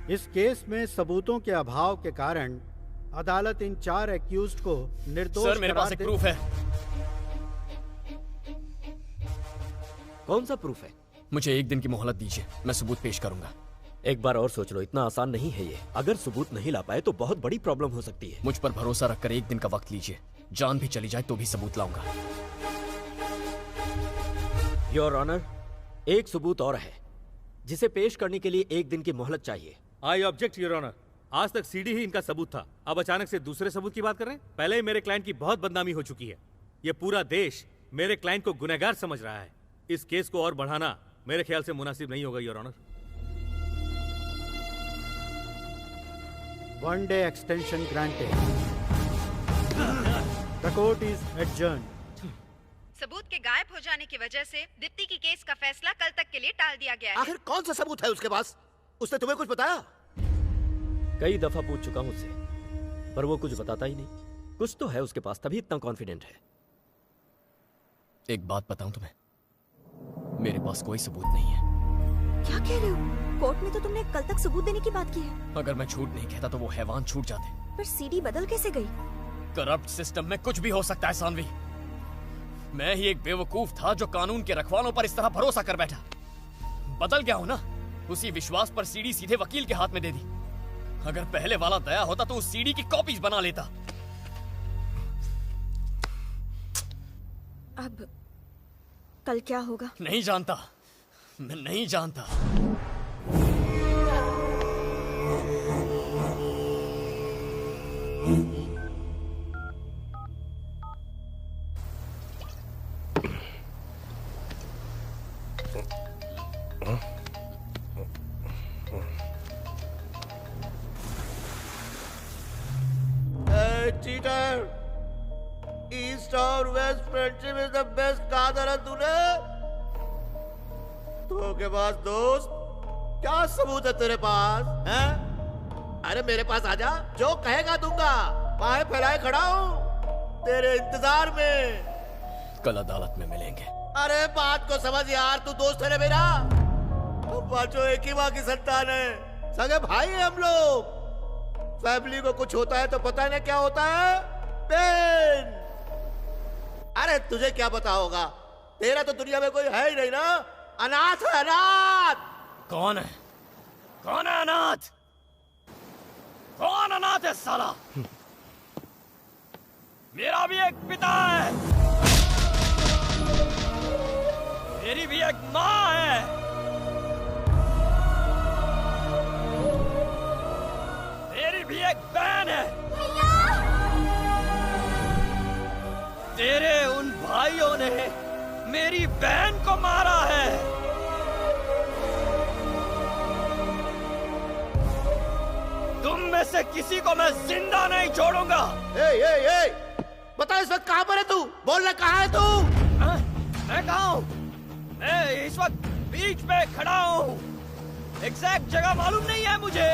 इस केस में सबूतों के अभाव के कारण अदालत इन 4 एक्यूज्ड को निर्दोष सर, मेरे पास एक प्रूफ है। कौन सा प्रूफ है? मुझे 1 दिन की मोहलत दीजिए, मैं सबूत पेश करूंगा। एक बार और सोच लो, इतना आसान नहीं है ये। अगर सबूत नहीं ला पाए तो बहुत बड़ी प्रॉब्लम हो सकती है। मुझ पर भरोसा रखकर 1 दिन का वक्त लीजिए, जान भी चली जाए तो भी सबूत लाऊंगा। योर ऑनर, एक सबूत और है जिसे पेश करने के लिए 1 दिन की मोहलत चाहिए। I object your honour. आज तक सीडी ही इनका सबूत था, अब अचानक से दूसरे सबूत की बात कर रहे हैं। पहले ही मेरे क्लाइंट की बहुत बदनामी हो चुकी है। ये पूरा देश मेरे क्लाइंट को गुनहगार समझ रहा है। इस केस को और बढ़ाना मेरे ख्याल से मुनासिब नहीं होगा your honour. 1 day extension granted. The court is adjourned. सबूत के गायब हो जाने की वजह से दीप्ति की केस का फैसला कल तक के लिए टाल दिया गया है। आखिर कौन सा सबूत है उसके पास? उसने तुम्हें कुछ बताया? कई दफा पूछ चुका हूं उससे, पर वो कुछ बताता ही नहीं। कुछ तो है उसके पास, तभी इतना कॉन्फिडेंट है। एक बात बताऊं तुम्हें, मेरे पास कोई सबूत नहीं है। क्या कह रहे हो? कोर्ट में तो तुमने कल तक सबूत देने की बात की है। अगर मैं झूठ नहीं कहता तो वो हैवान छूट जाते। पर सीडी बदल कैसे गई? करप्ट सिस्टम में कुछ भी हो सकता है सानवी। मैं ही एक बेवकूफ था जो कानून के रखवालों पर इस तरह भरोसा कर बैठा। बदल गया हूं ना, उसी विश्वास पर सीडी सीधे वकील के हाथ में दे दी। अगर पहले वाला दया होता तो उस सीडी की कॉपीज बना लेता। अब कल क्या होगा? नहीं जानता, मैं नहीं जानता। चीटर, ईस्ट और west friendship is the best. कहा था ना तूने? के पास दोस्त, क्या सबूत है तेरे पास? हैं? अरे मेरे पास आजा, जो कहेगा दूंगा। बाहें फैलाए खड़ा हूँ तेरे इंतजार में। कल अदालत में मिलेंगे। अरे बात को समझ यार, तू दोस्त है ना मेरा। हम पांचों एक ही माँ की संतान है, सगे भाई है हम लोग। फैमिली को कुछ होता है तो पता है ना क्या होता है? पेन। अरे तुझे क्या पता होगा, तेरा तो दुनिया में कोई है ही नहीं ना। अनाथ है, अनाथ। कौन है? कौन है अनाथ? कौन अनाथ है साला? मेरा भी एक पिता है, मेरी भी एक माँ है, मेरी भी एक बहन है। तेरे उन भाइयों ने मेरी बहन को मारा है। तुम में से किसी को मैं जिंदा नहीं छोड़ूंगा। बता इस वक्त कहाँ पर है तू? बोलना कहाँ है तू? मैं कहाँ हूँ? मैं इस वक्त बीच पे खड़ा हूँ। एग्जैक्ट जगह मालूम नहीं है मुझे,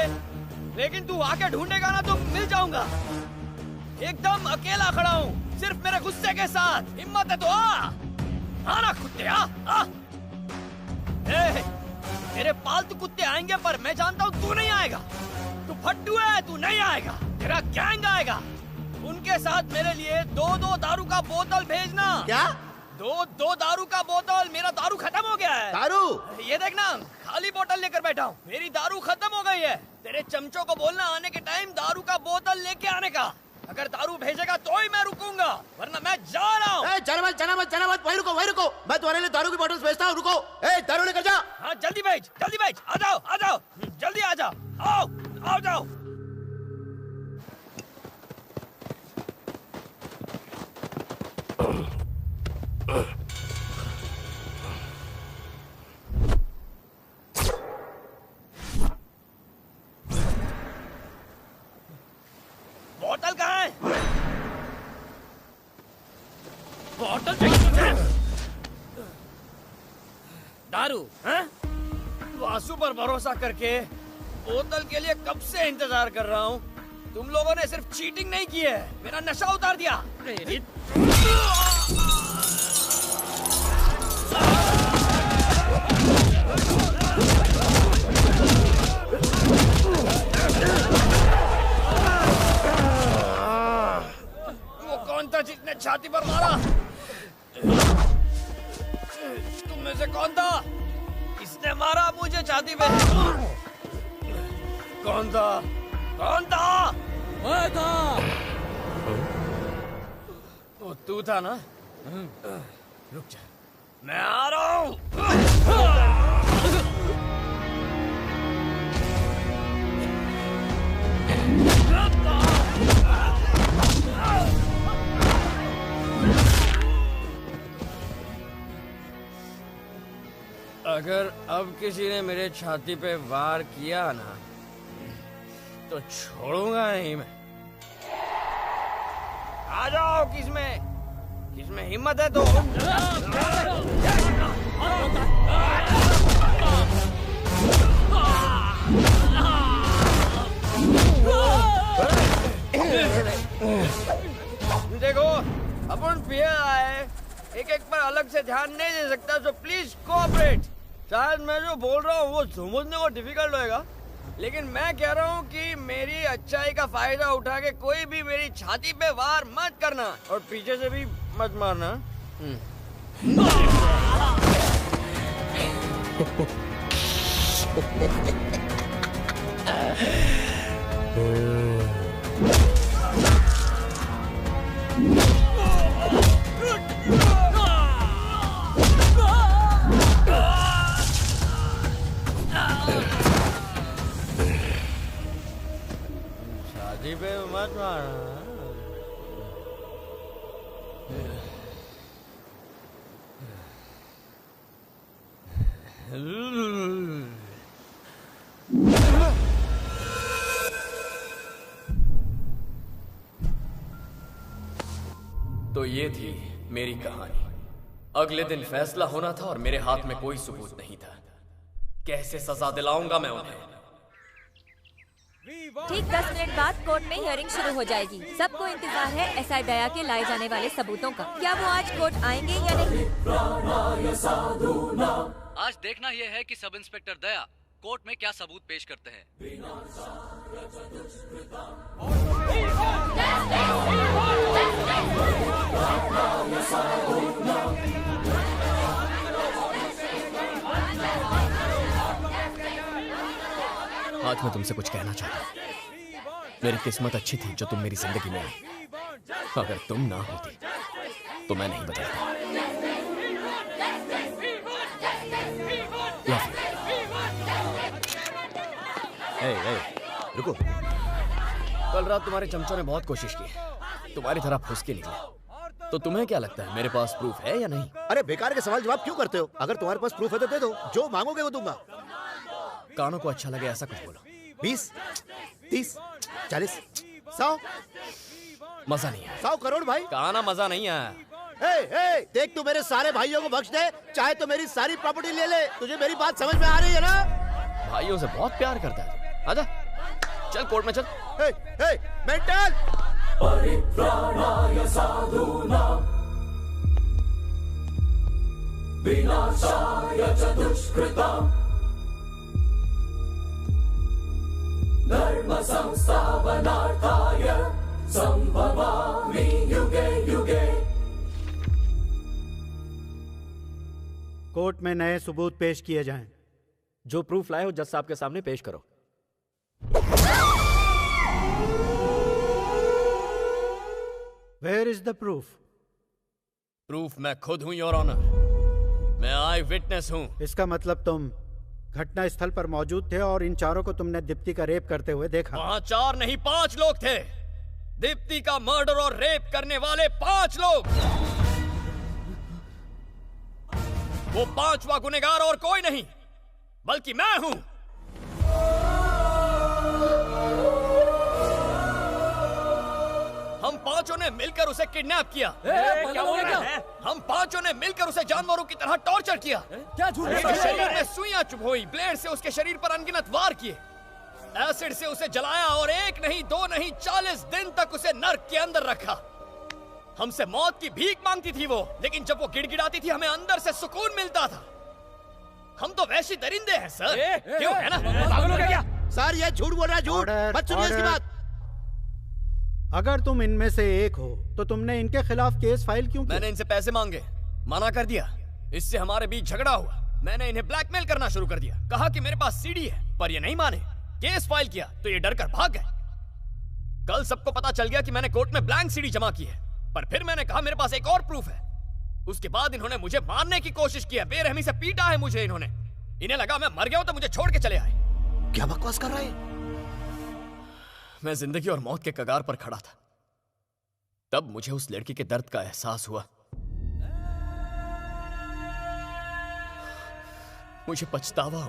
लेकिन तू आके ढूंढेगा ना तो मिल जाऊंगा। एकदम अकेला खड़ा हूँ, सिर्फ मेरे गुस्से के साथ। हिम्मत है तो आना कुत्ते, आ। तेरे पालतू कुत्ते आएंगे, पर मैं जानता हूँ तू नहीं आएगा। तू फट्टू है, तू नहीं आएगा। तेरा गैंग आएगा, उनके साथ मेरे लिए 2-2 दारू का बोतल भेजना। क्या? 2 दारू का बोतल। मेरा दारू खत्म हो गया है। दारू? ये देखना, खाली बोतल लेकर बैठा हूँ। मेरी दारू खत्म हो गई है। तेरे चमचों को बोलना आने के टाइम दारू का बोतल लेके आने का। अगर दारू भेजेगा तो ही मैं रुकूंगा, वरना मैं जा रहा हूँ। जाना मत, वहीं रुको। मैं तुम्हारे लिए दारू की बोतल भेजता हूँ, रुको। दारू लेकर जा। हाँ जल्दी भेज। आ जाओ, जल्दी आ जाओ। आओ जाओ। बोतल कहाँ है? बोतल चाहिए? दारू? हैं? वासु पर भरोसा करके बोतल के लिए कब से इंतजार कर रहा हूँ। तुम लोगों ने सिर्फ चीटिंग नहीं की है, मेरा नशा उतार दिया। छाती पर मारा। तुम में से कौन था? किसने मारा मुझे छाती पे? कौन था? कौन था? मैं था। वो तू था ना? रुक जा, मैं आ रहा हूँ। अगर अब किसी ने मेरे छाती पे वार किया ना तो छोड़ूंगा नहीं मैं। आ जाओ, किसमें हिम्मत है तो। देखो, अपन पिया आए, एक एक पर अलग से ध्यान नहीं दे सकता, तो प्लीज कोऑपरेट। शायद मैं जो बोल रहा हूँ वो समझने को डिफिकल्ट होएगा, लेकिन मैं कह रहा हूँ कि मेरी अच्छाई का फायदा उठा के कोई भी मेरी छाती पे वार मत करना और पीछे से भी मत मारना। छाती पे मत मारना। तो ये थी मेरी कहानी। अगले दिन फैसला होना था और मेरे हाथ में कोई सबूत नहीं था। कैसे सजा दिलाऊंगा मैं उन्हें? ठीक 10 मिनट बाद कोर्ट में हियरिंग शुरू हो जाएगी। सबको इंतजार है एसआई दया के लाए जाने वाले सबूतों का। क्या वो आज कोर्ट आएंगे या नहीं? आज देखना यह है कि सब इंस्पेक्टर दया कोर्ट में क्या सबूत पेश करते हैं। आज मैं तुमसे कुछ कहना चाहता हूँ। मेरी किस्मत अच्छी थी जो तुम मेरी जिंदगी में आई। अगर तुम ना होती तो मैं नहीं बदलता। रुको। कल रात तुम्हारे चमचों ने बहुत कोशिश की, तुम्हारी तरह फुसके निकले। तो तुम्हें क्या लगता है मेरे पास प्रूफ है या नहीं? अरे बेकार के सवाल जवाब क्यों करते हो? अगर तुम्हारे पास प्रूफ है तो दे दो, जो मांगोगे वो दूंगा। कानों को अच्छा लगे ऐसा कुछ बोलो। 20, 30, 40, 100। मजा नहीं आया। 100 करोड़ भाई। काना मजा नहीं आया। देख, तू मेरे सारे भाइयों को बख्श दे, चाहे तो मेरी सारी प्रॉपर्टी ले ले। तुझे मेरी बात समझ में आ रही है ना? भाइयों से बहुत प्यार करता है। आजा, चल कोर्ट में चल। मेंटल। परित्राणाय साधूनां विनाशाय च दुष्कृतां धर्म संस्थापनार्थाय संभवामि युगे युगे। कोर्ट में नए सबूत पेश किए जाएं। जो प्रूफ लाए हो जज साहब के सामने पेश करो। Where is the proof? Proof मैं खुद हूं योर ऑनर। मैं आई विटनेस हूं। इसका मतलब तुम घटना स्थल पर मौजूद थे और इन चारों को तुमने दीप्ति का रेप करते हुए देखा। वहां 4 नहीं 5 लोग थे। दीप्ति का मर्डर और रेप करने वाले 5 लोग। वो 5वां गुनहगार और कोई नहीं बल्कि मैं हूं। हम 5 ने मिलकर उसे किडनैप किया। क्या बोल रहे हो? हम 5 ने मिलकर उसे जानवरों की तरह टॉर्चर किया। क्या झूठ उसके शरीर में सुइयां चुभोई, ब्लेड से उसके शरीर पर अनगिनत वार किए, एसिड से उसे जलाया और 1 नहीं 2 नहीं 40 दिन तक उसे नर्क के अंदर रखा। हमसे मौत की भीख मांगती थी वो, लेकिन जब वो गिड़गिड़ाती थी हमें अंदर से सुकून मिलता था। हम तो वैसे दरिंदे हैं सर। क्यों? है ना? पागल हो गया क्या? सर ये झूठ बोल रहा है, झूठ। मत सुनिए इसकी बात। अगर तुम इनमें से एक हो तो तुमने इनके खिलाफ केस फाइल क्यों किया? मैंने इनसे पैसे मांगे, मना कर दिया। इससे हमारे बीच झगड़ा हुआ। मैंने इन्हें ब्लैकमेल करना शुरू कर दिया। कहा कि मेरे पास सीडी है, पर ये नहीं माने। केस फाइल किया तो ये डर कर भाग गए। कल सबको पता चल गया कि मैंने कोर्ट में ब्लैंक सीडी जमा की है, पर फिर मैंने कहा मेरे पास एक और प्रूफ है। उसके बाद इन्होंने मुझे मारने की कोशिश की है। बेरहमी से पीटा है मुझे इन्होंने। इन्हें लगा मैं मर गया हूं तो मुझे छोड़ के चले आए। क्या बकवास कर रहा है? मैं जिंदगी और मौत के कगार पर खड़ा था। तब मुझे उस लड़की के दर्द का एहसास हुआ। मुझे पछतावा